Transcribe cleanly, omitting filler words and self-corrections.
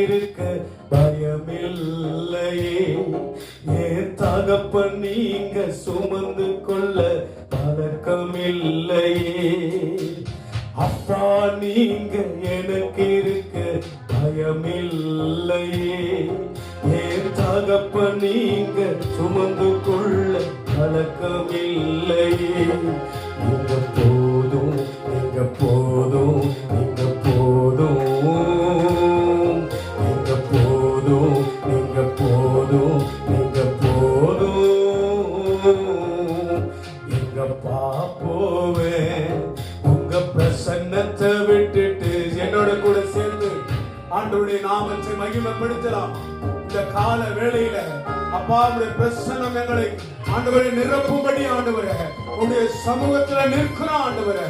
இருக்க பயமில்லையே. என் தகப்பன் நீங்க சுமந்து கொள்ள பழக்கமில்லையே. அப்பா நீங்க எனக்கு இருக்க பயமில்லையே. என் தகப்பன் நீங்க சுமந்து கொள்ள பழக்கமில்லையே. நீங்க போதும், நீங்க போதும், நீங்க போதும், நீங்க போதும், நீங்க போதும், நீங்க போதும். எங்க பாப்போவேன் உங்க பிரசன்னத்தை விட்டுட்டு. என்னோட கூட சேர்ந்து ஆண்டவருடைய நாமத்தை மகிமைப்படுத்தலாம். இந்த கால வேளையில அப்பாவுடைய பிரசன்னம் எங்களை ஆண்டவரை நிரப்பும்படி ஆண்டவரே உங்களுடைய சமூகத்துல நிற்கிற ஆண்டவரே